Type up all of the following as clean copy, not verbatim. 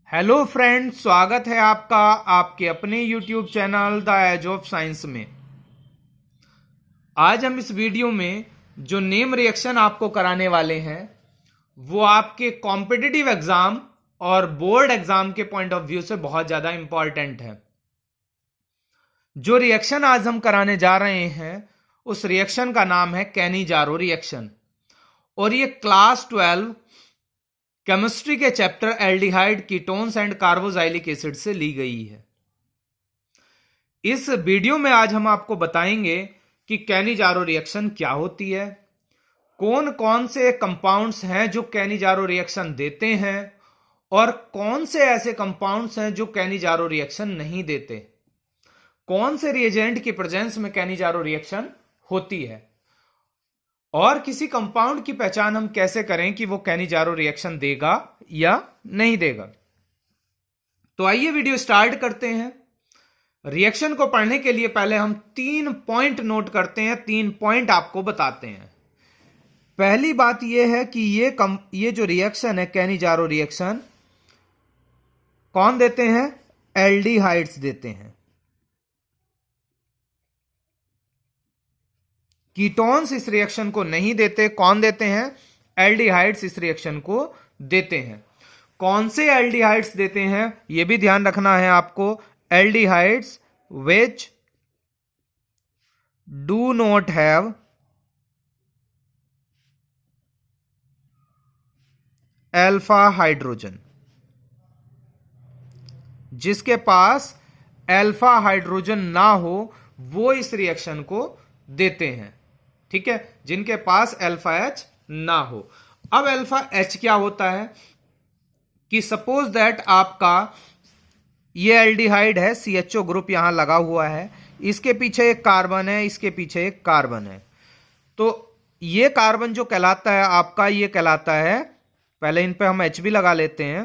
Hello friends, स्वागत है आपका आपके अपने YouTube channel the age of science में। आज हम इस वीडियो में जो नेम रिएक्शन आपको कराने वाले हैं वो आपके कॉम्पिटिटिव एग्जाम और बोर्ड एग्जाम के पॉइंट ऑफ व्यू से बहुत ज्यादा इंपॉर्टेंट है। जो रिएक्शन आज हम कराने जा रहे हैं उस रिएक्शन का नाम है कैनिजारो रिएक्शन और ये क्लास 12 केमिस्ट्री के chapter aldehyde, ketones and carboxylic acid से ली गई है। इस वीडियो में आज हम आपको बताएंगे कि कैनिजारो रिएक्शन क्या होती है, कौन कौन से कंपाउंड्स हैं जो कैनिजारो रिएक्शन देते हैं और कौन से ऐसे कंपाउंड्स हैं जो कैनिजारो रिएक्शन नहीं देते, कौन से रिएजेंट की प्रेजेंस में कैनिजारो रिएक्शन होती है और किसी कंपाउंड की पहचान हम कैसे करें कि वो कैनिजारो रिएक्शन देगा या नहीं देगा। तो आइए वीडियो स्टार्ट करते हैं। रिएक्शन को पढ़ने के लिए पहले हम 3 पॉइंट नोट करते हैं, 3 पॉइंट आपको बताते हैं। पहली बात यह है कि ये जो रिएक्शन है कैनिजारो रिएक्शन कौन देते हैं? एल्डिहाइड्स देते हैं। कीटोन्स इस रिएक्शन को नहीं देते। कौन देते हैं? एल्डिहाइड्स इस रिएक्शन को देते हैं। कौन से एल्डिहाइड्स देते हैं यह भी ध्यान रखना है आपको। Aldehydes which do not have alpha hydrogen, जिसके पास अल्फा हाइड्रोजन ना हो वो इस रिएक्शन को देते हैं। ठीक है, जिनके पास अल्फा एच ना हो। अब अल्फा एच क्या होता है कि सपोज दैट आपका ये एल्डिहाइड है, CHO ग्रुप यहां लगा हुआ है, इसके पीछे एक कार्बन है, इसके पीछे एक कार्बन है। तो ये कार्बन जो कहलाता है आपका, ये कहलाता है, पहले इन पे हम H भी लगा लेते हैं।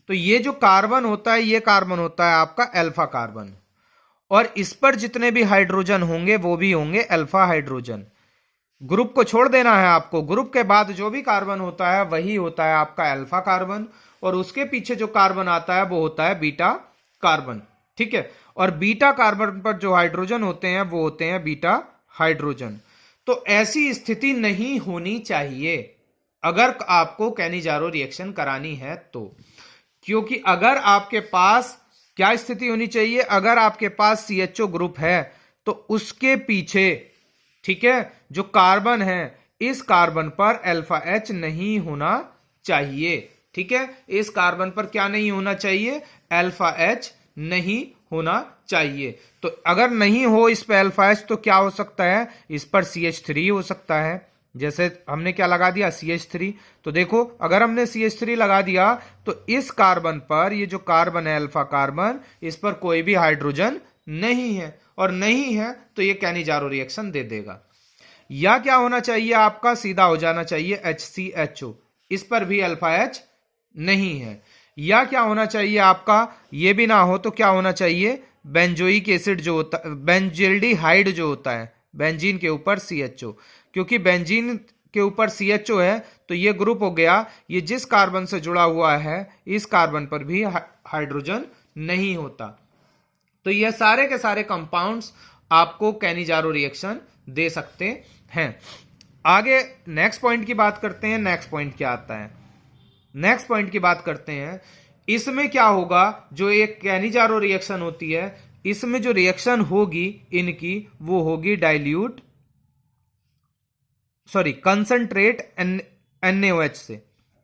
तो ये जो कार्बन होता है ये कार्बन होता है आपका अल्फा कार्बन और इस पर जितने भी हाइड्रोजन होंगे वो भी होंगे अल्फा हाइड्रोजन। ग्रुप को छोड़ देना है आपको। ग्रुप के बाद जो भी कार्बन होता है वही होता है आपका अल्फा कार्बन और उसके पीछे जो कार्बन आता है वो होता है बीटा कार्बन। ठीक है, और बीटा कार्बन पर जो हाइड्रोजन होते हैं वो होते हैं बीटा हाइड्रोजन। तो ऐसी स्थिति नहीं होनी चाहिए अगर आपको कैनिजारो रिएक्शन करानी है तो, क्योंकि अगर आपके पास क्या स्थिति होनी चाहिए, अगर आपके पास CHO ग्रुप है तो उसके पीछे, ठीक है, जो कार्बन है इस कार्बन पर अल्फा एच नहीं होना चाहिए। ठीक है, इस कार्बन पर क्या नहीं होना चाहिए? अल्फा एच नहीं होना चाहिए। तो अगर नहीं हो इस पर अल्फा एच तो क्या हो सकता है? इस पर CH3 हो सकता है। जैसे हमने क्या लगा दिया? CH3। तो देखो, अगर हमने CH3 लगा दिया तो इस कार्बन पर, ये जो कार्बन है अल्फा कार्बन, इस पर कोई भी हाइड्रोजन नहीं है और नहीं है तो ये कैनिजारो रिएक्शन दे देगा। या क्या होना चाहिए आपका? सीधा हो जाना चाहिए HCHO, इस पर भी अल्फा एच नहीं है। या क्या होना चाहिए आपका? ये भी ना हो तो क्या होना चाहिए? बेंजोइक एसिड जो होता है, बेंजिल्डिहाइड जो होता है, बेंजीन के ऊपर CHO, क्योंकि बेंजीन के ऊपर CHO है तो ये ग्रुप हो गया, ये जिस कार्बन से जुड़ा हुआ है इस कार्बन पर भी हाइड्रोजन नहीं होता। तो ये सारे के सारे कंपाउंड्स आपको कैनिजारो रिएक्शन दे सकते हैं। आगे नेक्स्ट पॉइंट की बात करते हैं। नेक्स्ट पॉइंट क्या आता है? नेक्स्ट पॉइंट की बात करते हैं। इसमें क्या होगा? जो एक कैनिजारो रिएक्शन होती है इसमें जो रिएक्शन होगी इनकी वो होगी डाइल्यूट, सॉरी, कंसंट्रेट NaOH से।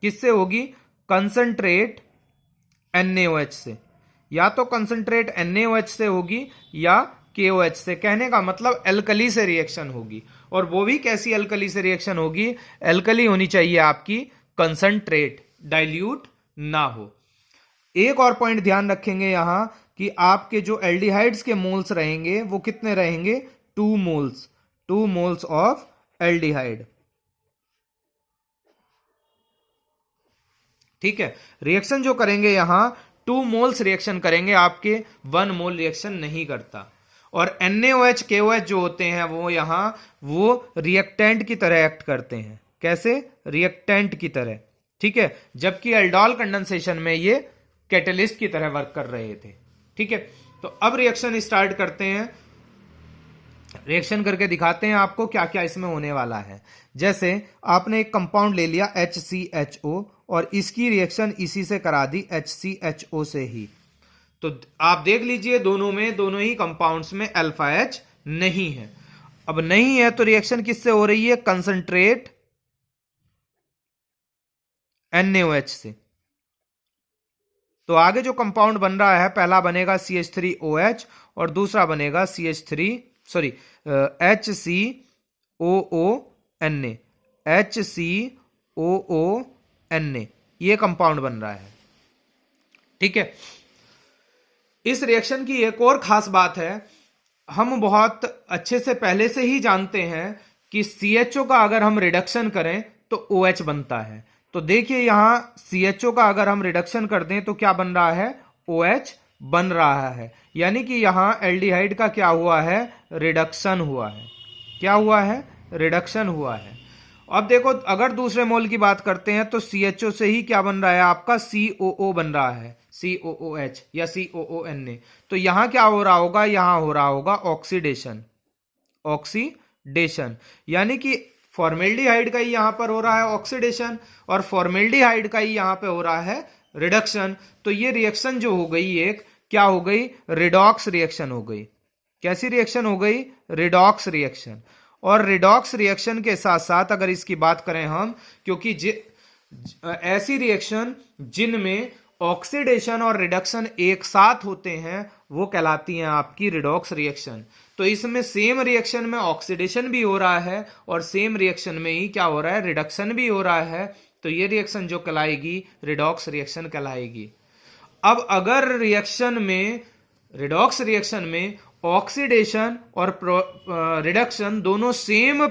किससे होगी? कंसंट्रेट NaOH से। या तो कंसंट्रेट NaOH से होगी या KOH से। कहने का मतलब एल्कली से रिएक्शन होगी। और वो भी कैसी एल्कली से रिएक्शन होगी? एल्कली होनी चाहिए आपकी, कंसंट्रेट, डाइल्यूट ना हो। एक और पॉइंट ध्यान रखेंगे यहां कि आपके जो एल्डिहाइड्स के मोल्स रहेंगे वो कितने रहेंगे? 2 मोल्स, 2 मोल्स ऑफ एल्डिहाइड। ठीक है, रिएक्शन जो करेंगे यहां 2 मोल्स रिएक्शन करेंगे, आपके 1 मोल रिएक्शन नहीं करता। और NaOH KOH जो होते हैं वो यहां वो रिएक्टेंट की तरह एक्ट करते हैं। कैसे? रिएक्टेंट की तरह। ठीक है, जबकि एल्डोल कंडेंसेशन में ये कैटलिस्ट की तरह वर्क कर रहे थे। ठीक है, तो अब रिएक्शन स्टार्ट करते हैं, रिएक्शन करके दिखाते हैं आपको क्या क्या इसमें होने वाला है। जैसे आपने एक कंपाउंड ले लिया HCHO और इसकी रिएक्शन इसी से करा दी HCHO से ही, तो आप देख लीजिए दोनों ही कंपाउंड्स में अल्फा H नहीं है। अब नहीं है तो रिएक्शन किससे हो रही है, कंसंट्रेट NaOH से। तो आगे जो कंपाउंड बन रहा है, पहला बनेगा CH3OH और दूसरा बनेगा HCOONA, HCOONA, ये कंपाउंड बन रहा है। ठीक है, इस रिएक्शन की एक और खास बात है, हम बहुत अच्छे से पहले से ही जानते हैं कि CHO का अगर हम रिडक्शन करें तो OH बनता है। तो देखिए यहां CHO का अगर हम रिडक्शन कर दें तो क्या बन रहा है, OH बन रहा है, यानी कि यहां एल्डिहाइड का क्या हुआ है, रिडक्शन हुआ है। क्या हुआ है, रिडक्शन हुआ है। अब देखो अगर दूसरे मोल की बात करते हैं तो CHO से ही क्या बन रहा है, आपका COO बन रहा है, COOH या COONA। तो यहां क्या हो रहा होगा, यहां हो रहा होगा ऑक्सीडेशन, ऑक्सीडेशन, यानी कि फॉर्मेल्डिहाइड का ही यहां पर हो रहा है ऑक्सीडेशन और फॉर्मेल्डिहाइड का ही यहां पे हो रहा है रिडक्शन। तो ये रिएक्शन जो हो गई, एक क्या हो गई, रिडॉक्स रिएक्शन हो गई। कैसी रिएक्शन हो गई, रिडॉक्स रिएक्शन। और रिडॉक्स रिएक्शन के साथ साथ अगर इसकी बात करें हम, क्योंकि ऐसी रिएक्शन जिनमें ऑक्सीडेशन और रिडक्शन एक साथ होते हैं वो कहलाती हैं आपकी रिडॉक्स रिएक्शन। तो इसमें सेम रिएक्शन में ऑक्सीडेशन भी हो रहा है और सेम रिएक्शन में ही क्या हो रहा है, रिडक्शन भी हो रहा है। तो ये रिएक्शन जो कहलाएगी रिडॉक्स रिएक्शन कहलाएगी। अब अगर रिएक्शन में, रिडॉक्स रिएक्शन में ऑक्सीडेशन और रिडक्शन दोनों सेम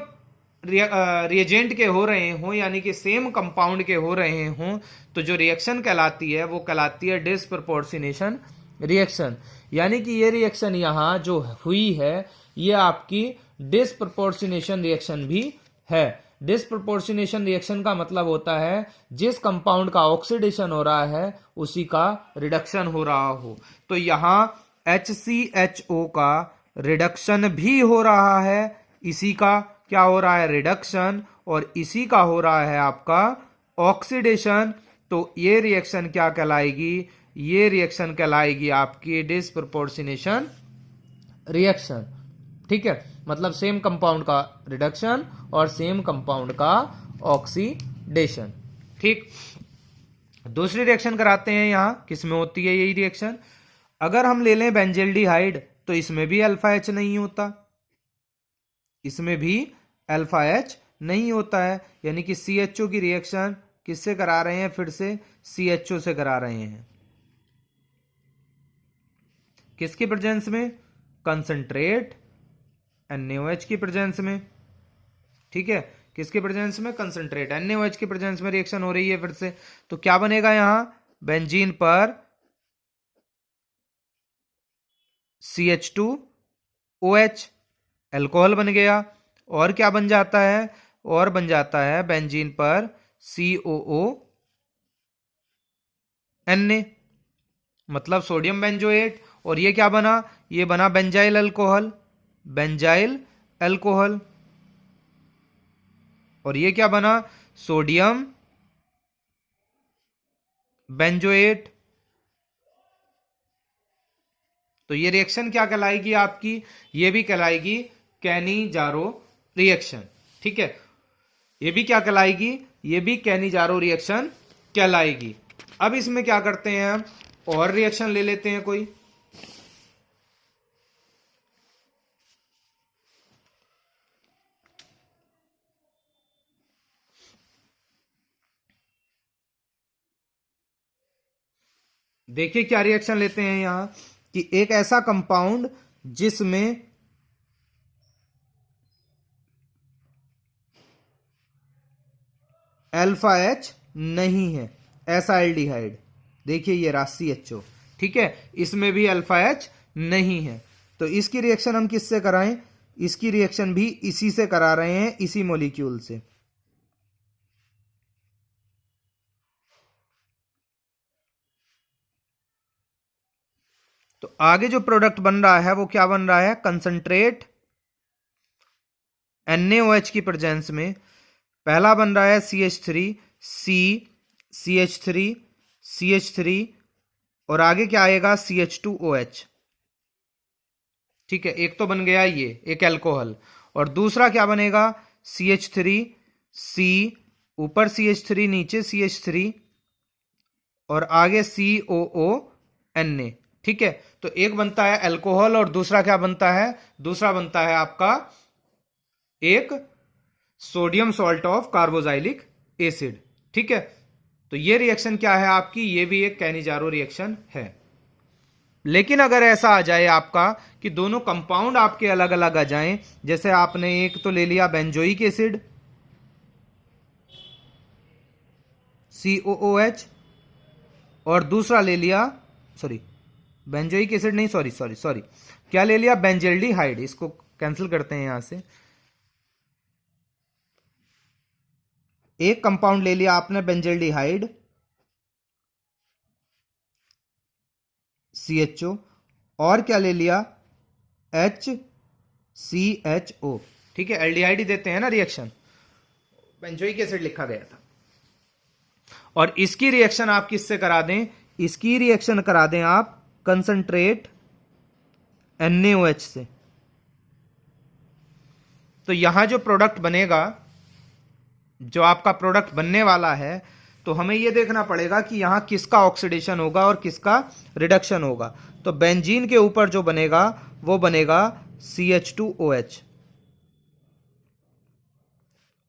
रिएजेंट के हो रहे हों, यानी कि सेम कंपाउंड के हो रहे हों, तो जो रिएक्शन कहलाती है वो कहलाती है डिस्प्रपोर्शनेशन रिएक्शन। यानी कि ये रिएक्शन यहां जो हुई है ये आपकी डिस्प्रपोर्शनेशन रिएक्शन भी है। डिस्प्रपोर्शनेशन रिएक्शन का मतलब होता है जिस कंपाउंड का ऑक्सीडेशन हो रहा है उसी का रिडक्शन हो रहा हो। तो यहां HCHO का रिडक्शन भी हो रहा है, इसी का क्या हो रहा है, रिडक्शन, और इसी का हो रहा है आपका ऑक्सीडेशन। तो ये रिएक्शन क्या कहलाएगी, ये रिएक्शन कहलाएगी आपकी डिस्प्रपोर्शनेशन रिएक्शन। ठीक है, मतलब सेम कंपाउंड का रिडक्शन और सेम कंपाउंड का ऑक्सीडेशन। ठीक, दूसरी रिएक्शन कराते हैं, यहां किसमें होती है यही रिएक्शन। अगर हम ले लें बेंजील्डिहाइड तो इसमें भी अल्फा H नहीं होता, इसमें भी अल्फा H नहीं होता है, यानी कि CHO की रिएक्शन किससे करा रहे हैं, फिर से CHO से करा रहे हैं। किसकी प्रेजेंस में, कंसंट्रेट NaOH की प्रेजेंस में। ठीक है, किसके प्रेजेंस में, कंसंट्रेट NaOH की प्रेजेंस में रिएक्शन हो रही है फिर से। तो क्या बनेगा यहां, बेंजीन पर CH2OH अल्कोहल बन गया, और क्या बन जाता है, और बन जाता है बेंजीन पर COONA, मतलब सोडियम बेंजोएट। और ये क्या बना, ये बना बेंजाइल अल्कोहल, बेंजाइल अल्कोहल। और ये क्या बना, सोडियम बेंजोएट। तो ये रिएक्शन क्या कहलाएगी आपकी, ये भी कहलाएगी कैनिजारो रिएक्शन। ठीक है, ये भी क्या कहलाएगी, ये भी कैनिजारो रिएक्शन कहलाएगी। अब इसमें क्या करते हैं हम, और रिएक्शन ले लेते हैं कोई। देखिए क्या रिएक्शन लेते हैं यहां, कि एक ऐसा कंपाउंड जिसमें अल्फा H नहीं है, ऐसा एल्डिहाइड। देखिए ये CHO, ठीक है, इसमें भी अल्फा H नहीं है। तो इसकी रिएक्शन हम किससे कराएं, इसकी रिएक्शन भी इसी से करा रहे हैं, इसी मॉलिक्यूल से। तो आगे जो प्रोडक्ट बन रहा है वो क्या बन रहा है, कंसंट्रेट NaOH की प्रेजेंस में पहला बन रहा है CH3, CH3, CH3 और आगे क्या आएगा CH2OH। ठीक है, एक तो बन गया ये एक एल्कोहल, और दूसरा क्या बनेगा CH3, C ऊपर CH3 नीचे CH3 और आगे COO Na। ठीक है, तो एक बनता है अल्कोहल और दूसरा क्या बनता है, दूसरा बनता है आपका एक sodium salt of carboxylic acid. ठीक है, तो ये रिएक्शन क्या है आपकी, ये भी एक कैनिजारो रिएक्शन है। लेकिन अगर ऐसा आ जाए आपका कि दोनों कंपाउंड आपके अलग अलग आ जाएं, जैसे आपने एक तो ले लिया बेंजोइक एसिड COOH और दूसरा ले लिया बेंजोइक एसिड नहीं, सॉरी क्या ले लिया, बेंजल्डिहाइड। इसको कैंसिल करते हैं यहां से, एक कंपाउंड ले लिया आपने बेंजल्डिहाइड CHO और क्या ले लिया HCHO। ठीक है, एल्डिहाइड ही देते हैं ना रिएक्शन, बेंजोइक एसिड लिखा गया था। और इसकी रिएक्शन आप किससे करा दें, इसकी रिएक्शन करा दें आप कंसंट्रेट NaOH से। तो यहां जो प्रोडक्ट बनेगा, जो आपका प्रोडक्ट बनने वाला है, तो हमें यह देखना पड़ेगा कि यहां किसका ऑक्सीडेशन होगा और किसका रिडक्शन होगा। तो बेंजीन के ऊपर जो बनेगा वो बनेगा CH2OH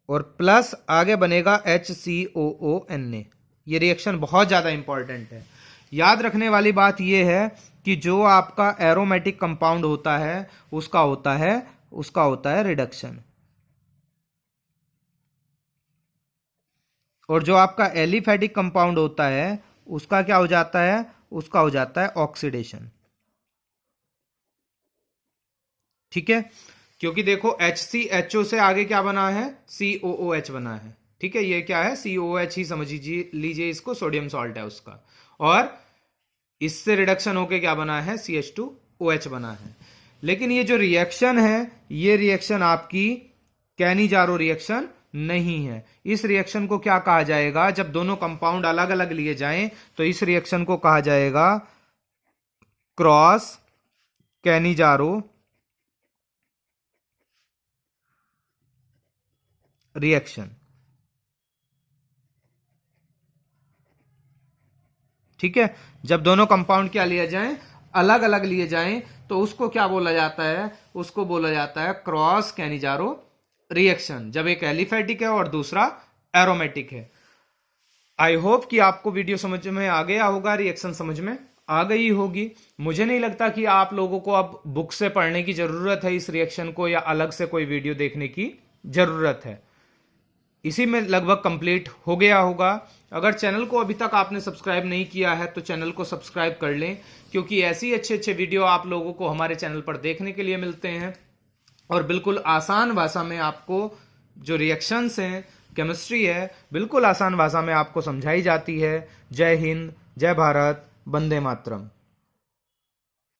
और प्लस आगे बनेगा HCOONA। ये रिएक्शन बहुत ज्यादा इंपॉर्टेंट है। याद रखने वाली बात यह है कि जो आपका एरोमेटिक कंपाउंड होता है उसका होता है रिडक्शन, और जो आपका एलिफेटिक कंपाउंड होता है उसका क्या हो जाता है, उसका हो जाता है ऑक्सीडेशन। ठीक है, क्योंकि देखो HCHO से आगे क्या बना है, COOH बना है। ठीक है, ये क्या है, COOH ही समझ लीजिए इसको, सोडियम सॉल्ट है उसका, और इससे रिडक्शन होके क्या बना है, CH2OH बना है। लेकिन ये जो रिएक्शन है, ये रिएक्शन आपकी कैनिजारो रिएक्शन नहीं है। इस रिएक्शन को क्या कहा जाएगा, जब दोनों कंपाउंड अलग अलग लिए जाएं तो इस रिएक्शन को कहा जाएगा क्रॉस कैनिजारो रिएक्शन। ठीक है, जब दोनों कंपाउंड क्या लिए जाएं, अलग अलग लिए जाएं, तो उसको क्या बोला जाता है, उसको बोला जाता है क्रॉस कैनिजारो रिएक्शन, जब एक एलिफेटिक है और दूसरा एरोमेटिक है। आई होप कि आपको वीडियो समझ में आ गया होगा, रिएक्शन समझ में आ गई होगी। मुझे नहीं लगता कि आप लोगों को अब बुक से पढ़ने की जरूरत है इस रिएक्शन को, या अलग से कोई वीडियो देखने की जरूरत है। इसी में लगभग कंप्लीट हो गया होगा। अगर चैनल को अभी तक आपने सब्सक्राइब नहीं किया है तो चैनल को सब्सक्राइब कर लें, क्योंकि ऐसी अच्छे वीडियो आप लोगों को हमारे चैनल पर देखने के लिए मिलते हैं, और बिल्कुल आसान भाषा में आपको जो रिएक्शंस हैं, केमिस्ट्री है, बिल्कुल आसान भाषा में आपको समझाई जाती है। जय हिंद, जय भारत, वंदे मातरम।